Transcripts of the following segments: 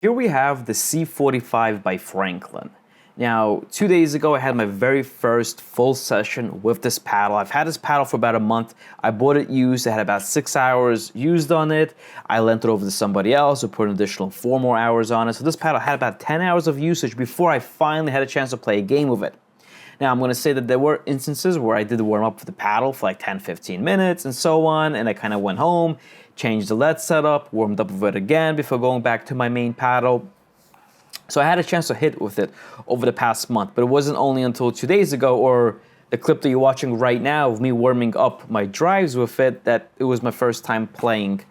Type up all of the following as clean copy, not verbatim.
Here we have the C45 by Franklin. Now, 2 days ago, I had my very first full session with this paddle. I've had this paddle for about a month. I bought it used. I had about 6 hours used on it. I lent it over to somebody else who put an additional 4 more hours on it. So this paddle had about 10 hours of usage before I finally had a chance to play a game with it. Now, I'm going to say that there were instances where I did warm up with the paddle for like 10, 15 minutes and so on, and I kind of went home, changed the LED setup, warmed up with it again before going back to my main paddle. So I had a chance to hit with it over the past month, but it wasn't only until 2 days ago, or the clip that you're watching right now of me warming up my drives with it, that it was my first time playing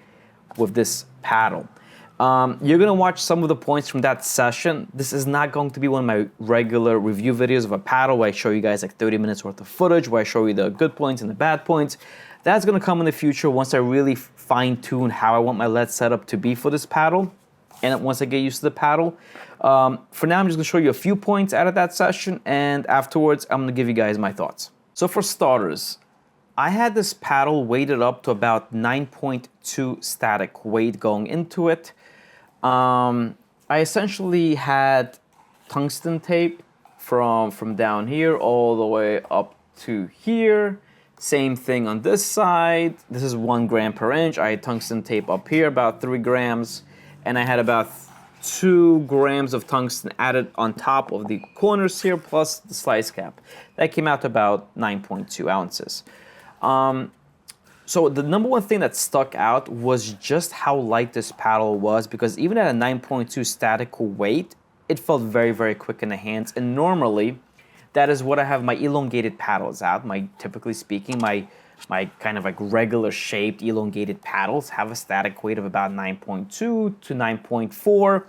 with this paddle. You're going to watch some of the points from that session. This is not going to be one of my regular review videos of a paddle where I show you guys like 30 minutes worth of footage, where I show you the good points and the bad points. That's going to come in the future once I really fine-tune how I want my LED setup to be for this paddle, and once I get used to the paddle. For now, I'm just going to show you a few points out of that session, and afterwards, I'm going to give you guys my thoughts. So for starters, I had this paddle weighted up to about 9.2 static weight going into it. I essentially had tungsten tape from down here all the way up to here. Same thing on this side. This is 1 gram per inch. I had tungsten tape up here, about 3 grams, and I had about 2 grams of tungsten added on top of the corners here, plus the slice cap. That came out to about 9.2 ounces. So the number one thing that stuck out was just how light this paddle was, because even at a 9.2 static weight, it felt very, very quick in the hands. And normally, that is what I have my elongated paddles at. Typically speaking, my kind of like regular shaped elongated paddles have a static weight of about 9.2 to 9.4.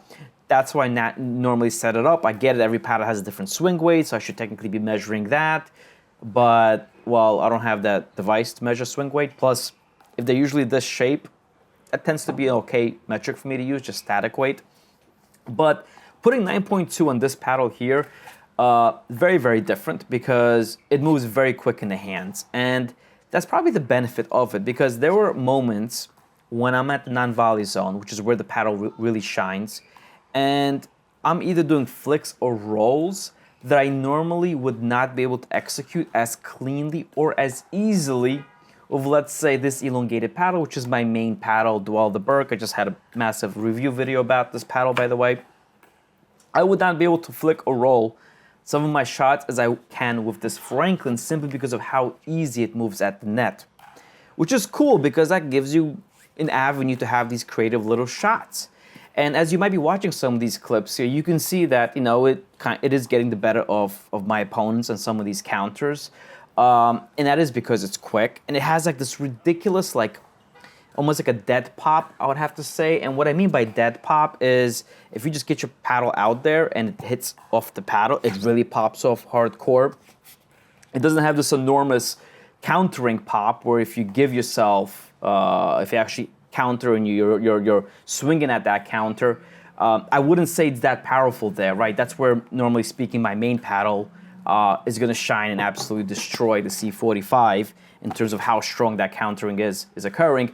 That's why I normally set it up. I get it, every paddle has a different swing weight, so I should technically be measuring that. But, well, I don't have that device to measure swing weight. Plus, if they're usually this shape, that tends to be an okay metric for me to use, just static weight. But putting 9.2 on this paddle here, very, very different, because it moves very quick in the hands. And that's probably the benefit of it, because there were moments when I'm at the non-volley zone, which is where the paddle really shines, and I'm either doing flicks or rolls that I normally would not be able to execute as cleanly or as easily with, let's say, this elongated paddle, which is my main paddle, the Burg. I just had a massive review video about this paddle, by the way. I would not be able to flick or roll some of my shots as I can with this Franklin, simply because of how easy it moves at the net. Which is cool, because that gives you an avenue to have these creative little shots. And as you might be watching some of these clips here, you can see that, you know, it is getting the better of my opponents on some of these counters. And that is because it's quick. And it has like this ridiculous, like, almost like a dead pop, I would have to say. And what I mean by dead pop is if you just get your paddle out there and it hits off the paddle, it really pops off hardcore. It doesn't have this enormous countering pop where if you give yourself, if you actually counter and you're swinging at that counter, I wouldn't say it's that powerful there, right? That's where, normally speaking, my main paddle is going to shine and absolutely destroy the C45 in terms of how strong that countering is occurring.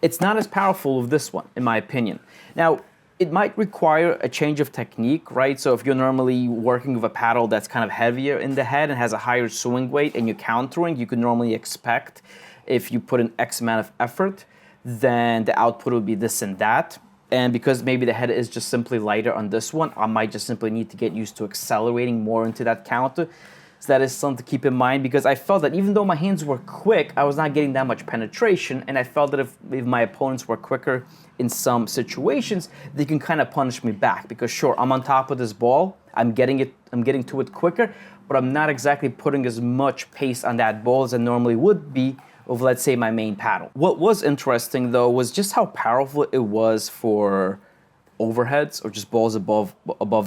It's not as powerful with this one, in my opinion. Now, it might require a change of technique, right? So if you're normally working with a paddle that's kind of heavier in the head and has a higher swing weight and you're countering, you could normally expect, if you put in X amount of effort, then the output would be this and that. And because maybe the head is just simply lighter on this one, I might just simply need to get used to accelerating more into that counter. So that is something to keep in mind, because I felt that even though my hands were quick, I was not getting that much penetration. And I felt that if my opponents were quicker in some situations, they can kind of punish me back. Because sure, I'm on top of this ball, I'm getting to it quicker, but I'm not exactly putting as much pace on that ball as I normally would be of, let's say, my main paddle. What was interesting, though, was just how powerful it was for overheads or just balls above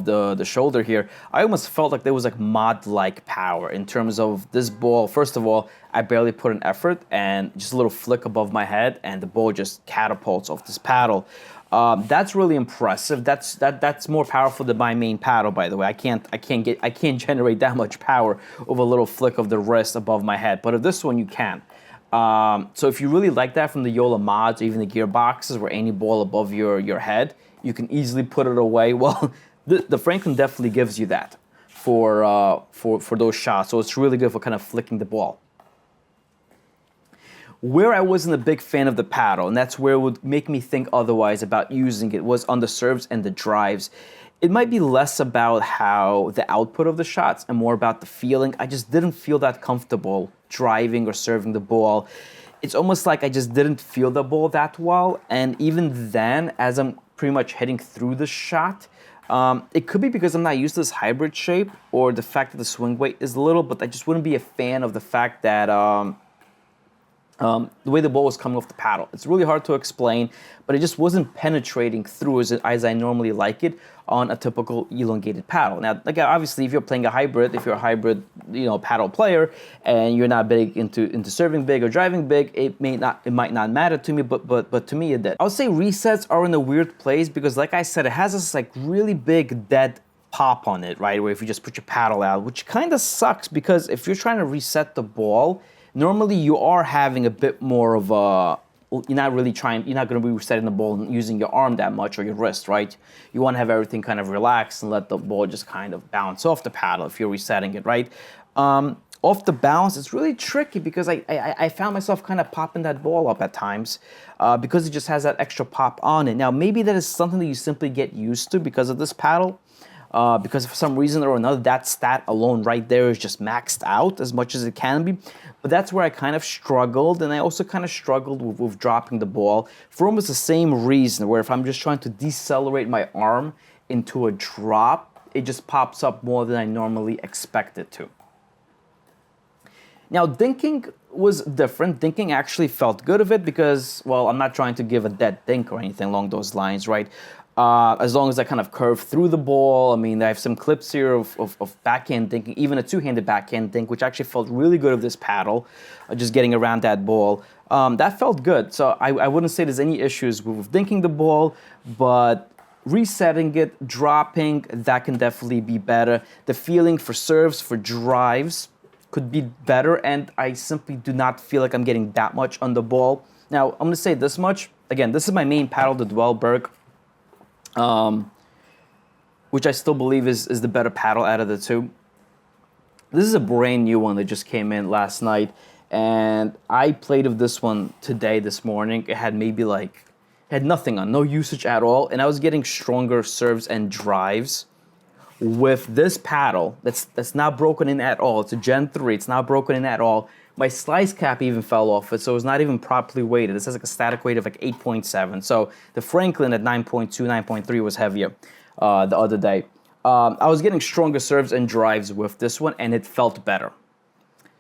the shoulder here. I almost felt like there was like mod-like power in terms of this ball. First of all, I barely put an effort, and just a little flick above my head, and the ball just catapults off this paddle. That's really impressive. That's more powerful than my main paddle, by the way. I can't generate that much power with a little flick of the wrist above my head. But of this one, you can. So if you really like that from the Joola mods, or even the gearboxes, where any ball above your head You can easily put it away. Well, the Franklin definitely gives you that for those shots. So it's really good for kind of flicking the ball. Where I wasn't a big fan of the paddle, and that's where it would make me think otherwise about using it, was on the serves and the drives. It might be less about how the output of the shots and more about the feeling. I just didn't feel that comfortable driving or serving the ball. It's almost like I just didn't feel the ball that well. And even then, as I'm pretty much heading through the shot, it could be because I'm not used to this hybrid shape or the fact that the swing weight is little, but I just wouldn't be a fan of the fact that the way the ball was coming off the paddle. It's really hard to explain, but it just wasn't penetrating through as I normally like it on a typical elongated paddle. Now, like obviously, if you're playing a hybrid, if you're a hybrid, paddle player, and you're not big into serving big or driving big, it might not matter to me, but to me it did. I would say resets are in a weird place because, like I said, it has this like really big dead pop on it, right? Where if you just put your paddle out, which kind of sucks because if you're trying to reset the ball, normally you are having a bit more of a, you're not going to be resetting the ball and using your arm that much or your wrist, right? You want to have everything kind of relaxed and let the ball just kind of bounce off the paddle if you're resetting it, right? Off the bounce, it's really tricky because I found myself kind of popping that ball up at times because it just has that extra pop on it. Now, maybe that is something that you simply get used to because of this paddle. Because for some reason or another, that stat alone right there is just maxed out as much as it can be. But that's where I kind of struggled, and I also kind of struggled with dropping the ball for almost the same reason, where if I'm just trying to decelerate my arm into a drop, it just pops up more than I normally expect it to. Now, dinking was different. Dinking actually felt good of it because, well, I'm not trying to give a dead dink or anything along those lines, right? As long as I kind of curve through the ball. I mean, I have some clips here of backhand dinking, even a two-handed backhand dink, which actually felt really good of this paddle, just getting around that ball. That felt good. So I wouldn't say there's any issues with dinking the ball, but resetting it, dropping, that can definitely be better. The feeling for serves, for drives could be better, and I simply do not feel like I'm getting that much on the ball. Now, I'm going to say this much. Again, this is my main paddle, the Burg. Which I still believe is the better paddle out of the two. This is a brand new one that just came in last night, and I played with this one this morning. It had maybe had nothing on, no usage at all, and I was getting stronger serves and drives with this paddle that's not broken in at all. It's a Gen 3, it's not broken in at all. My slice cap even fell off it, so it's not even properly weighted. This has like a static weight of like 8.7. So the Franklin at 9.2, 9.3 was heavier the other day. I was getting stronger serves and drives with this one, and it felt better.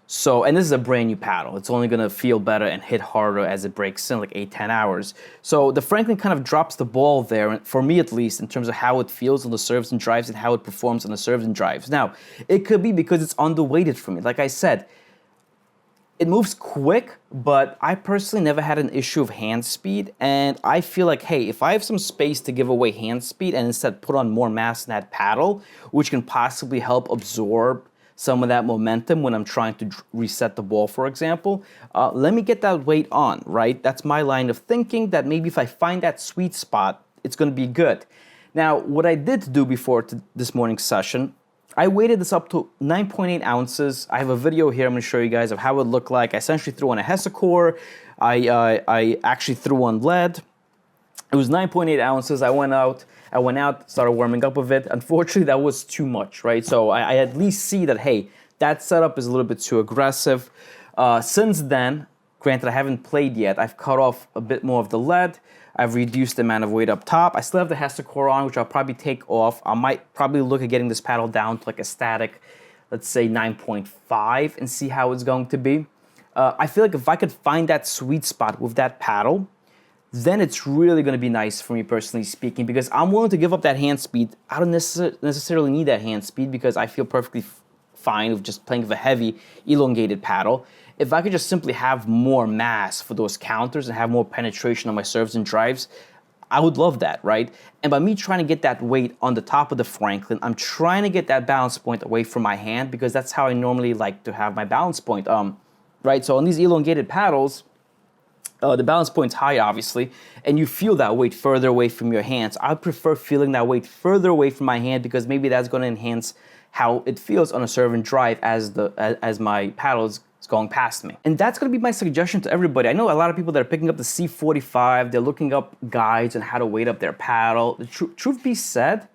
So, and this is a brand new paddle. It's only gonna feel better and hit harder as it breaks in like 8-10 hours. So the Franklin kind of drops the ball there, for me at least, in terms of how it feels on the serves and drives and how it performs on the serves and drives. Now, it could be because it's underweighted for me. Like I said, it moves quick, but I personally never had an issue of hand speed, and I feel like, hey, if I have some space to give away hand speed and instead put on more mass in that paddle, which can possibly help absorb some of that momentum when I'm trying to reset the ball, for example, let me get that weight on, right? That's my line of thinking, that maybe if I find that sweet spot, it's going to be good. Now, what I did do before this morning's session, I weighted this up to 9.8 ounces. I have a video here I'm going to show you guys of how it looked like. I essentially threw on a Hessicore. I actually threw on lead. It was 9.8 ounces. I went out, started warming up with it. Unfortunately, that was too much, right? So I at least see that, hey, that setup is a little bit too aggressive. Since then, granted, I haven't played yet. I've cut off a bit more of the lead. I've reduced the amount of weight up top. I still have the Hessicore on, which I'll probably take off. I might probably look at getting this paddle down to like a static, let's say 9.5, and see how it's going to be. I feel like if I could find that sweet spot with that paddle, then it's really going to be nice for me personally speaking, because I'm willing to give up that hand speed. I don't necessarily need that hand speed because I feel perfectly fine with just playing with a heavy, elongated paddle. If I could just simply have more mass for those counters and have more penetration on my serves and drives, I would love that, right? And by me trying to get that weight on the top of the Franklin, I'm trying to get that balance point away from my hand because that's how I normally like to have my balance point, right? So on these elongated paddles, the balance point's high, obviously, and you feel that weight further away from your hands. I prefer feeling that weight further away from my hand because maybe that's going to enhance how it feels on a serve and drive as my paddle is going past me. And that's going to be my suggestion to everybody. I know a lot of people that are picking up the C45, they're looking up guides on how to weight up their paddle. The truth be said,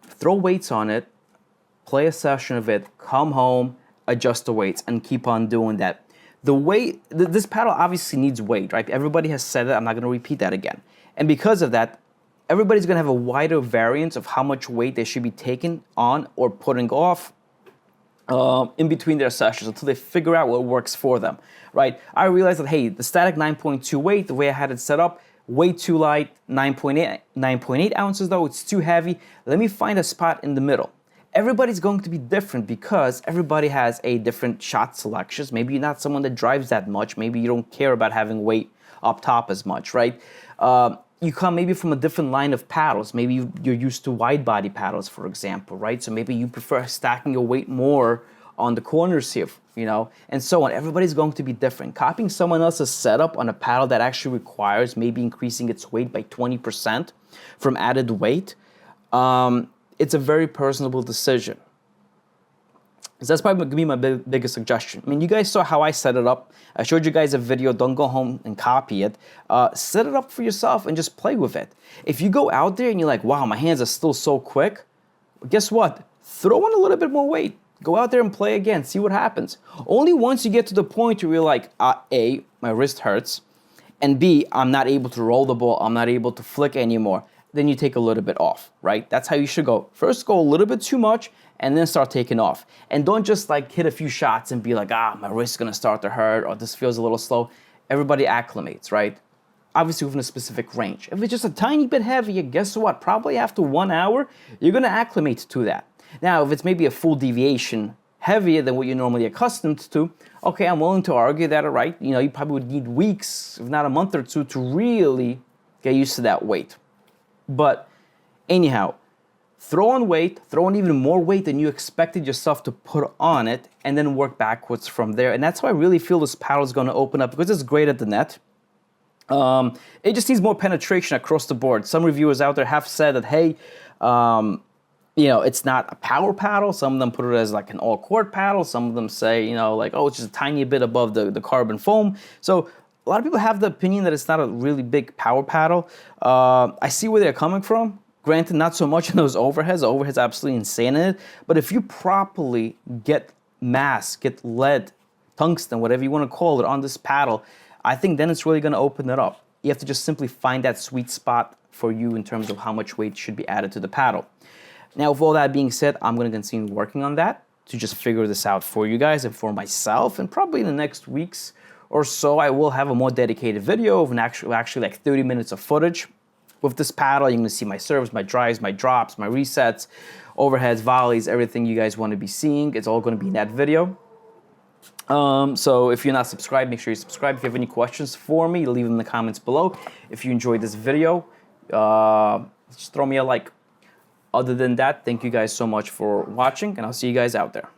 throw weights on it, play a session of it, come home, adjust the weights, and keep on doing that. The weight, this paddle obviously needs weight, right? Everybody has said that. I'm not going to repeat that again. And because of that, everybody's going to have a wider variance of how much weight they should be taking on or putting off in between their sessions until they figure out what works for them, right? I realized that, hey, the static 9.2 weight, the way I had it set up, way too light, 9.8 ounces though, it's too heavy. Let me find a spot in the middle. Everybody's going to be different because everybody has a different shot selections. Maybe you're not someone that drives that much. Maybe you don't care about having weight up top as much, right? You come maybe from a different line of paddles. Maybe you're used to wide body paddles, for example, right? So maybe you prefer stacking your weight more on the corners here, you know, and so on. Everybody's going to be different. Copying someone else's setup on a paddle that actually requires maybe increasing its weight by 20% from added weight, it's a very personable decision. So that's probably going to be my biggest suggestion. I mean, you guys saw how I set it up. I showed you guys a video. Don't go home and copy it. Set it up for yourself and just play with it. If you go out there and you're like, wow, my hands are still so quick, guess what? Throw in a little bit more weight. Go out there and play again. See what happens. Only once you get to the point where you're like, A, my wrist hurts, and B, I'm not able to roll the ball. I'm not able to flick anymore. Then you take a little bit off, right? That's how you should go. First go a little bit too much and then start taking off. And don't just like hit a few shots and be like, my wrist's gonna start to hurt or this feels a little slow. Everybody acclimates, right? Obviously within a specific range. If it's just a tiny bit heavier, guess what? Probably after 1 hour, you're gonna acclimate to that. Now, if it's maybe a full deviation heavier than what you're normally accustomed to, okay, I'm willing to argue that, all right, you know, you probably would need weeks, if not a month or two, to really get used to that weight. But anyhow, throw on weight, throw on even more weight than you expected yourself to put on it, and then work backwards from there. And that's how I really feel this paddle is going to open up because it's great at the net. It just needs more penetration across the board. Some reviewers out there have said that, hey, you know, it's not a power paddle. Some of them put it as like an all-quart paddle. Some of them say, you know, like, oh, it's just a tiny bit above the carbon foam. So a lot of people have the opinion that it's not a really big power paddle. I see where they're coming from. Granted, not so much in those overheads. The overhead's absolutely insane in it. But if you properly get mass, get lead, tungsten, whatever you want to call it, on this paddle, I think then it's really going to open it up. You have to just simply find that sweet spot for you in terms of how much weight should be added to the paddle. Now, with all that being said, I'm going to continue working on that to just figure this out for you guys and for myself. And probably in the next weeks or so, I will have a more dedicated video of actually like 30 minutes of footage. With this paddle, you're going to see my serves, my drives, my drops, my resets, overheads, volleys, everything you guys want to be seeing. It's all going to be in that video. So if you're not subscribed, make sure you subscribe. If you have any questions for me, leave them in the comments below. If you enjoyed this video, just throw me a like. Other than that, thank you guys so much for watching, and I'll see you guys out there.